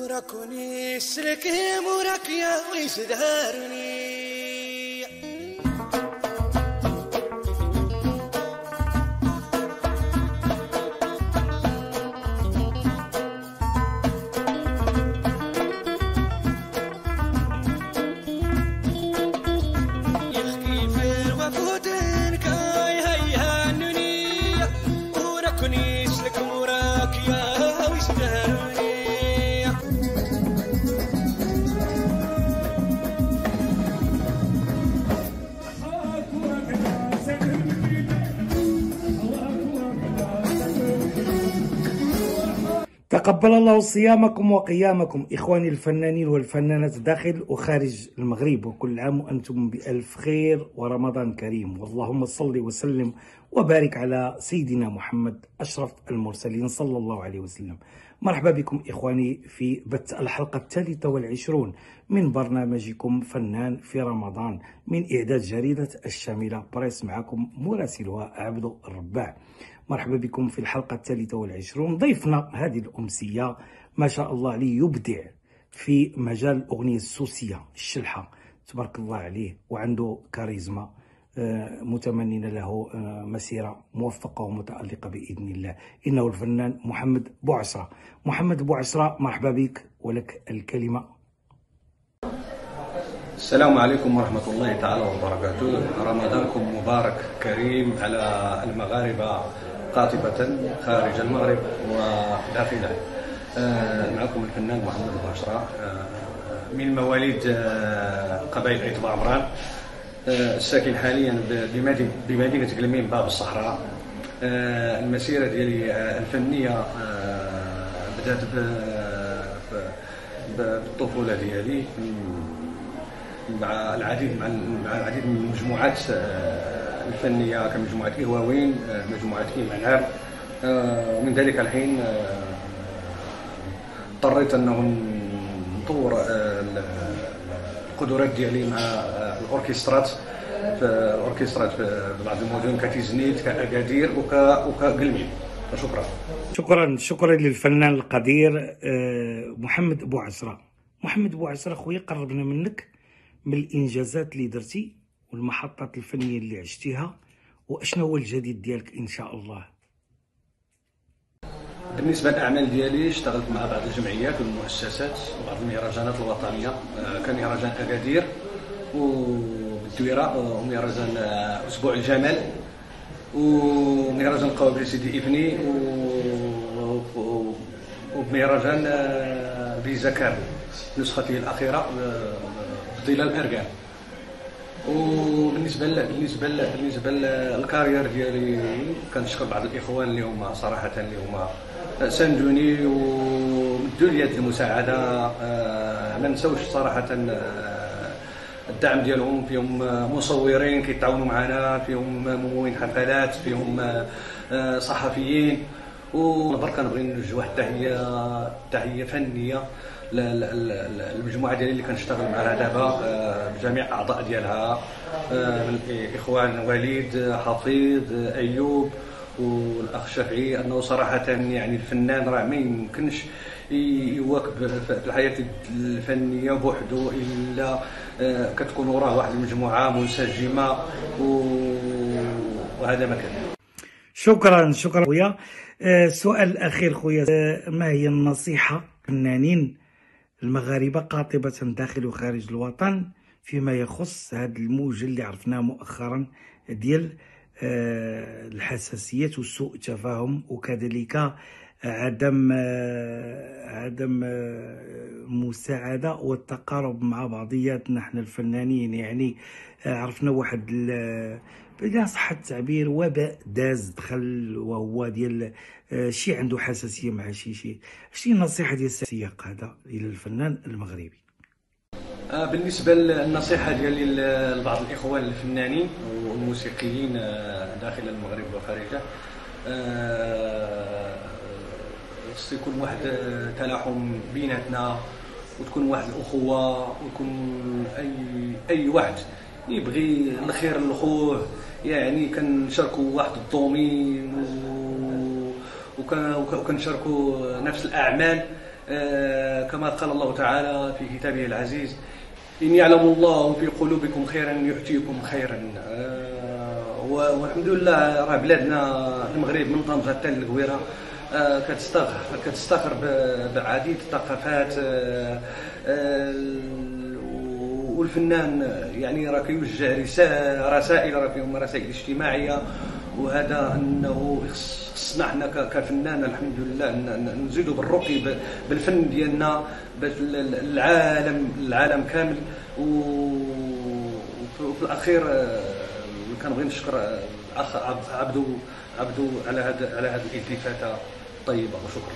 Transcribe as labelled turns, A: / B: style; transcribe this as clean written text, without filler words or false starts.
A: وراكوني السلكيم وراك يا ويش دهرني يحكي في الوفودين كاي هيهانني وراكوني السلكيم وراك يا ويش دهرني
B: تقبل الله صيامكم وقيامكم إخواني الفنانين والفنانات داخل وخارج المغرب، وكل عام وأنتم بألف خير ورمضان كريم، واللهم صل وسلم وبارك على سيدنا محمد أشرف المرسلين صلى الله عليه وسلم. مرحبا بكم إخواني في بث الحلقة 23 من برنامجكم فنان في رمضان من إعداد جريدة الشاملة بريس، معكم مراسلها عبد الرباع. مرحبا بكم في الحلقة 23. ضيفنا هذه الأمسية ما شاء الله عليه يبدع في مجال الأغنية السوسية الشلحة، تبارك الله عليه، وعنده كاريزما. متمنين له مسيرة موفقة ومتألقة بإذن الله. إنه الفنان محمد بوعسرة. محمد بوعسرة، مرحبا بك ولك الكلمة.
C: السلام عليكم ورحمة الله تعالى وبركاته. رمضانكم مبارك كريم على المغاربة قاطبة خارج المغرب وداخله. معكم الفنان محمد بوعسرة من مواليد قبائل عيط بعمران، الساكن حاليا بمدينة قلمين باب الصحراء. المسيرة ديالي الفنية بدأت بالطفولة ديالي مع العديد من المجموعات الفنية كمجموعة إهواوين، مجموعة إيمانار. ومن ذلك الحين اضطريت أنه نطور القدرات ديالي مع الأوركسترات في بعض المدن كتيزنيت كأكادير وكقلمين.
B: شكرا للفنان القدير محمد بوعسرة. محمد بوعسرة خويا، قربنا منك من الانجازات اللي درتي والمحطات الفنيه اللي عشتيها، واشنو هو الجديد ديالك ان شاء الله؟
C: بالنسبه للاعمال ديالي، اشتغلت مع بعض الجمعيات والمؤسسات وبعض المهرجانات الوطنيه، كمهرجان اكادير والدويره، ومهرجان اسبوع الجمال، ومهرجان قوابل سيدي ابني، ومهرجان بيزاكار نسخته الاخيره ظلال الارقام. وبالنسبه للكارير ديالي، كنشكر بعض الاخوان اللي هما صراحه اللي هما ساندوني ومدوا لي يد المساعده. ما نساوش صراحه الدعم ديالهم، فيهم مصورين كيتعاونوا معنا، فيهم ممولين حفلات، فيهم صحفيين. وبرك كنبغي نوجه واحد تحيه فنيه المجموعه ديالي اللي كنشتغل معها دابا، بجميع الاعضاء ديالها، من الاخوان وليد، حفيظ، ايوب والاخ شافعي. انه صراحه يعني الفنان راه ما يمكنش يواكب في الحياه الفنيه بوحده الا كتكون وراه واحد المجموعه منسجمه، وهذا ما كان.
B: شكرا خويا. السؤال الاخير خويا، ما هي النصيحه للفنانين المغاربه قاطبه داخل وخارج الوطن فيما يخص هذا الموج اللي عرفناه مؤخرا ديال الحساسيات وسوء التفاهم، وكذلك عدم المساعدة والتقارب مع بعضياتنا احنا الفنانين. يعني عرفنا واحد بلا صح التعبير وباء داز دخل، وهو ديال شي عنده حساسية مع شي. شنو النصيحة ديال السياق هذا إلى الفنان المغربي؟
C: بالنسبة للنصيحة ديالي لبعض الإخوان الفنانين والموسيقيين داخل المغرب وخارجه، خص يكون واحد تلاحم بيناتنا، وتكون واحد الأخوة، ويكون أي واحد يبغي الخير لخوه. يعني كنشاركوا واحد الدومين وكنشاركوا نفس الأعمال، كما قال الله تعالى في كتابه العزيز: إن يعلم الله في قلوبكم خيرا يؤتيكم خيرا. والحمد لله راه بلادنا المغرب من طنجة حتى للقويرة كتستغرب بعديد الثقافات، والفنان يعني راه كيوجه رسائل، راه فيهم رسائل اجتماعية، وهذا أنه خصنا حنا كفنان الحمد لله نزيدوا بالرقي بالفن ديالنا العالم كامل. وفي الأخير كنبغي نشكر الأخ عبدو على هذه الالتفاتة الطيبة، وشكرا.